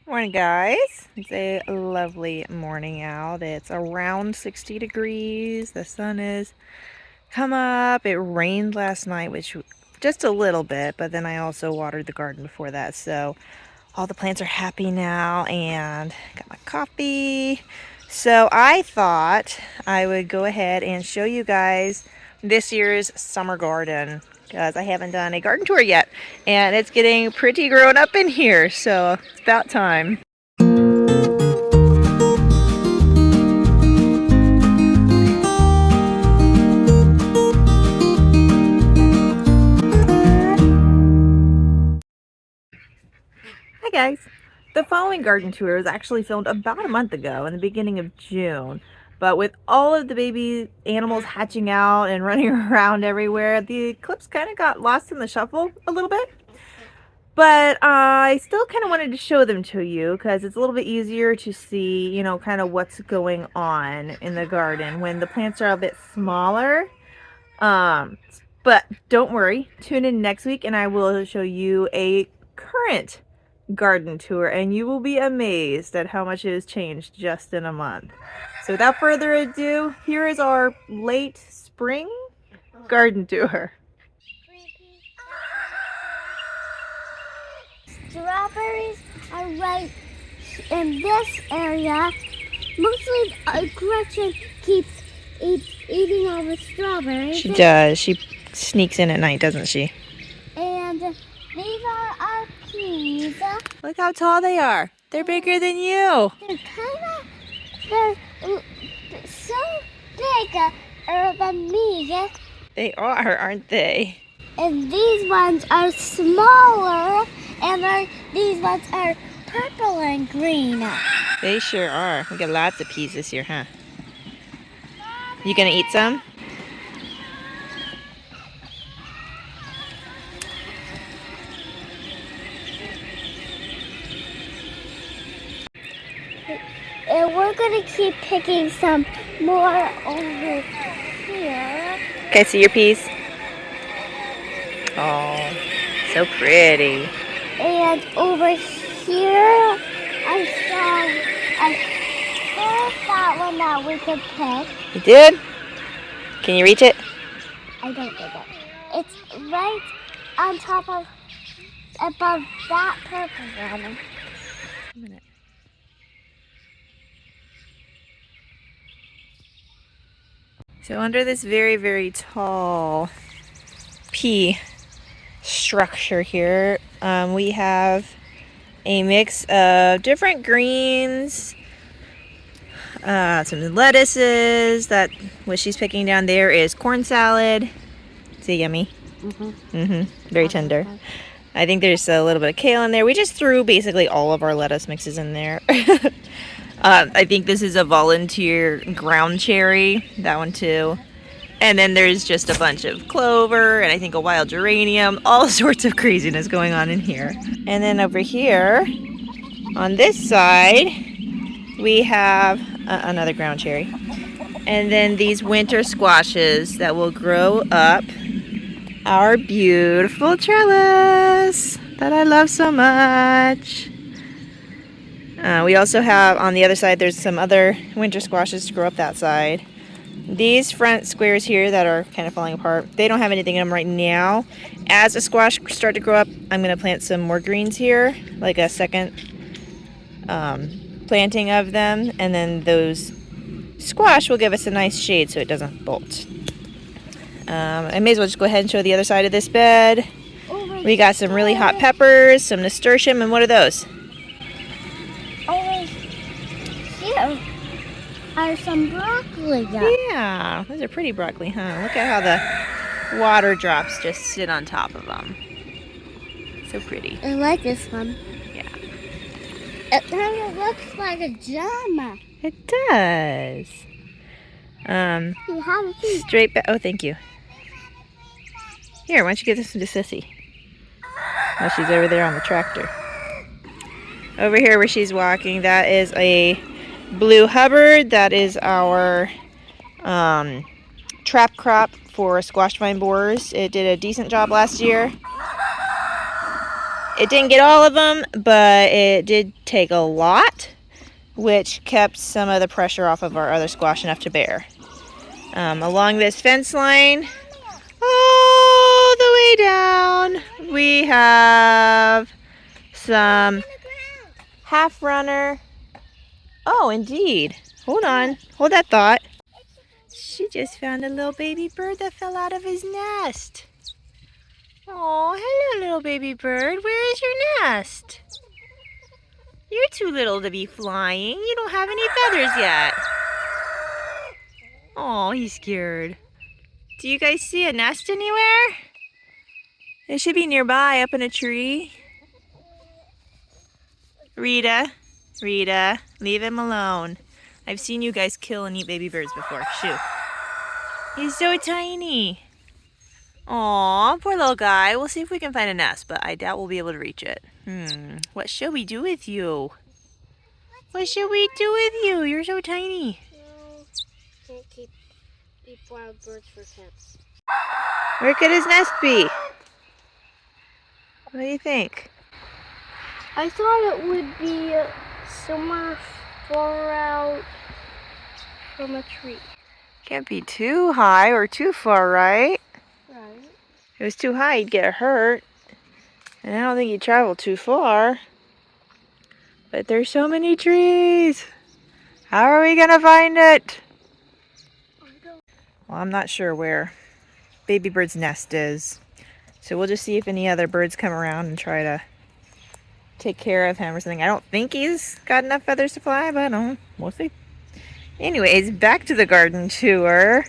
Morning, guys. It's a lovely morning out. It's around 60 degrees. The sun is come up. It rained last night, which just a little bit, but then I also watered the garden before that. So all the plants are happy now and got my coffee. So I thought I would go ahead and show you guys this year's summer garden because I haven't done a garden tour yet and it's getting pretty grown up in here. So it's about time. Hi guys! The following garden tour was actually filmed about a month ago in the beginning of June, but with all of the baby animals hatching out and running around everywhere, the clips kind of got lost in the shuffle a little bit. But I still kind of wanted to show them to you because it's a little bit easier to see, kind of what's going on in the garden when the plants are a bit smaller. But don't worry, tune in next week and I will show you a current garden tour and you will be amazed at how much it has changed just in a month. So without further ado, here is our late spring garden tour. Strawberries are right in this area. Mostly Gretchen keeps eating all the strawberries. She does. She sneaks in at night, doesn't she? And these are our peas. Look how tall they are. They're bigger than you. They're so big than me. They are, aren't they? And these ones are smaller, and these ones are purple and green. They sure are. We got lots of peas this year, huh? You gonna eat some? And we're gonna keep picking some more over here. Can I see your peas? Oh, so pretty. And over here, I saw that one that we could pick. You did? Can you reach it? I don't think it. It's right on top of, above that purple one. A minute. So under this very, very tall pea structure here, we have a mix of different greens, some lettuces. That what she's picking down there is corn salad. Is it yummy? Very tender. I think there's a little bit of kale in there. We just threw basically all of our lettuce mixes in there. I think this is a volunteer ground cherry, that one too. And then there's just a bunch of clover and I think a wild geranium, all sorts of craziness going on in here. And then over here on this side, we have another ground cherry. And then these winter squashes that will grow up our beautiful trellis that I love so much. We also have on the other side, there's some other winter squashes to grow up that side. These front squares here that are kind of falling apart, they don't have anything in them right now. As the squash start to grow up, I'm going to plant some more greens here, like a second planting of them. And then those squash will give us a nice shade so it doesn't bolt. I may as well just go ahead and show the other side of this bed. We got some really hot peppers, some nasturtium, and what are those? Over here are some broccoli. Yeah, those are pretty broccoli, huh? Look at how the water drops just sit on top of them. So pretty. I like this one. Yeah. It kind of looks like a gem. It does. You have a piece. Straight back. Oh, thank you. Here, why don't you give this to Sissy? Oh, she's over there on the tractor. Over here where she's walking, that is a Blue Hubbard. That is our trap crop for squash vine borers. It did a decent job last year. It didn't get all of them, but it did take a lot, which kept some of the pressure off of our other squash enough to bear. Along this fence line, all the way down, we have some half runner. Oh, indeed. Hold on. Hold that thought. She just found a little baby bird that fell out of his nest. Oh, hello, little baby bird. Where is your nest? You're too little to be flying. You don't have any feathers yet. Oh, he's scared. Do you guys see a nest anywhere? It should be nearby, up in a tree. Rita, leave him alone. I've seen you guys kill and eat baby birds before. Shoo. He's so tiny. Aw, poor little guy. We'll see if we can find a nest, but I doubt we'll be able to reach it. What should we do with you? What should we do with you? You're so tiny. No, can't keep wild birds for pets. Where could his nest be? What do you think? I thought it would be somewhere far out from a tree. Can't be too high or too far, right? Right. If it was too high, he'd get hurt. And I don't think he'd travel too far. But there's so many trees. How are we gonna find it? Well, I'm not sure where baby bird's nest is. So we'll just see if any other birds come around and try to take care of him or something. I don't think he's got enough feathers to fly, but we'll see. Anyways, back to the garden tour.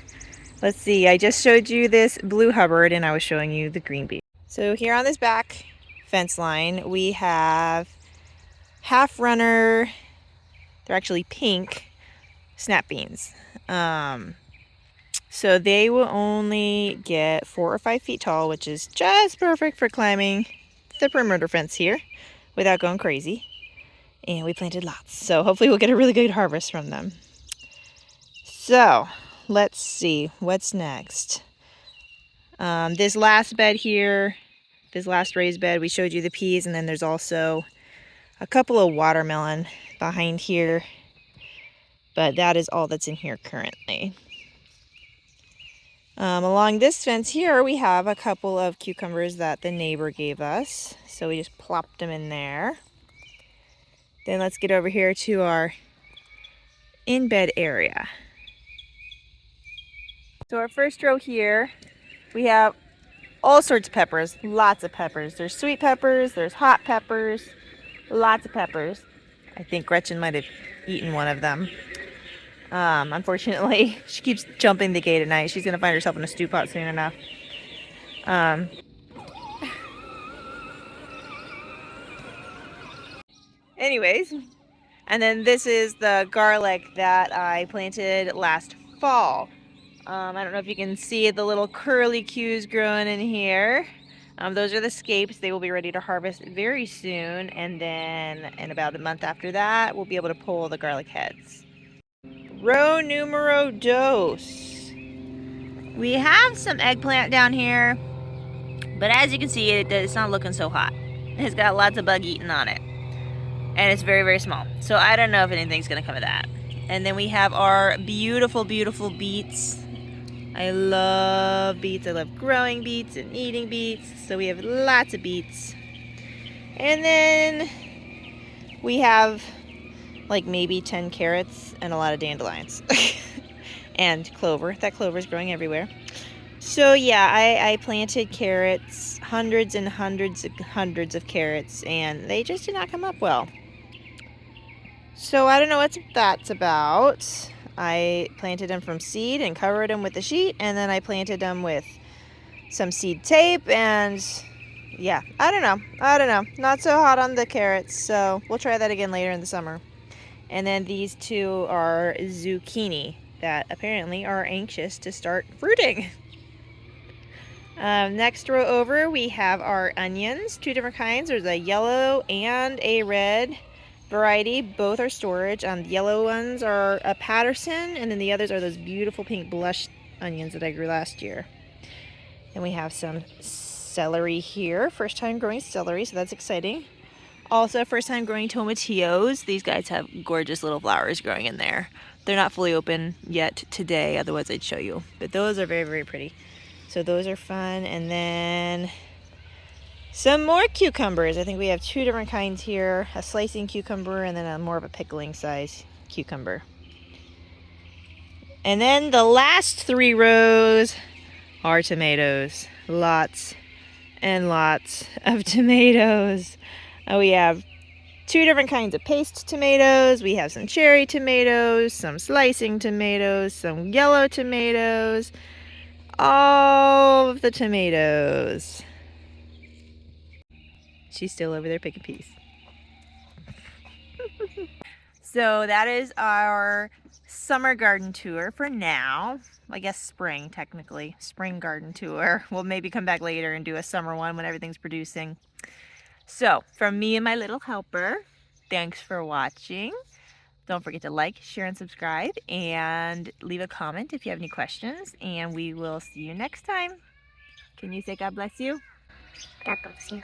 Let's see, I just showed you this blue Hubbard and I was showing you the green bee. So here on this back fence line, we have half runner, they're actually pink, snap beans. So they will only get 4 or 5 feet tall, which is just perfect for climbing the perimeter fence here without going crazy. And we planted lots, so hopefully we'll get a really good harvest from them. So let's see what's next. This last bed here, this last raised bed, we showed you the peas, and then there's also a couple of watermelon behind here, but that is all that's in here currently. Along this fence here, we have a couple of cucumbers that the neighbor gave us, so we just plopped them in there. Then let's get over here to our in-bed area. So our first row here, we have all sorts of peppers, lots of peppers. There's sweet peppers, there's hot peppers, lots of peppers. I think Gretchen might have eaten one of them. Unfortunately, she keeps jumping the gate at night. She's gonna find herself in a stew pot soon enough. Anyways, and then this is the garlic that I planted last fall. I don't know if you can see the little curly cues growing in here. Those are the scapes. They will be ready to harvest very soon, and then in about a month after that, we'll be able to pull the garlic heads. Row numero dos. We have some eggplant down here, but as you can see, it's not looking so hot. It's got lots of bug eating on it, and it's very, very small. So I don't know if anything's gonna come of that. And then we have our beautiful, beautiful beets. I love beets. I love growing beets and eating beets. So we have lots of beets. And then we have like maybe 10 carrots and a lot of dandelions. And clover. That clover is growing everywhere. So yeah, I planted carrots, hundreds and hundreds of carrots, and they just did not come up well. So I don't know what that's about. I planted them from seed and covered them with a sheet, and then I planted them with some seed tape, and yeah, I don't know. Not so hot on the carrots, so we'll try that again later in the summer. And then these two are zucchini that apparently are anxious to start fruiting. Next row over, we have our onions, 2 different kinds. There's a yellow and a red variety. Both are storage. The yellow ones are a Patterson, and then the others are those beautiful pink blush onions that I grew last year. And we have some celery here. First time growing celery, so that's exciting. Also, first time growing tomatillos. These guys have gorgeous little flowers growing in there. They're not fully open yet today, otherwise I'd show you. But those are very, very pretty. So those are fun. And then some more cucumbers. I think we have 2 different kinds here. A slicing cucumber and then a more of a pickling size cucumber. And then the last 3 rows are tomatoes. Lots and lots of tomatoes. We have 2 different kinds of paste tomatoes. We have some cherry tomatoes, some slicing tomatoes, some yellow tomatoes. All of the tomatoes. She's still over there picking peas. So that is our summer garden tour for now. I guess spring, technically. Spring garden tour. We'll maybe come back later and do a summer one when everything's producing. So, from me and my little helper, thanks for watching. Don't forget to like, share, and subscribe, and leave a comment if you have any questions, and we will see you next time. Can you say God bless you? God bless you.